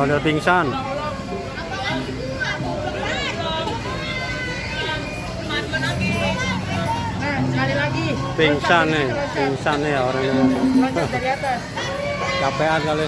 Ondel pingsan. Nah, sekali lagi. Pingsan nih orangnya. Loncat dari atas. Capean kali.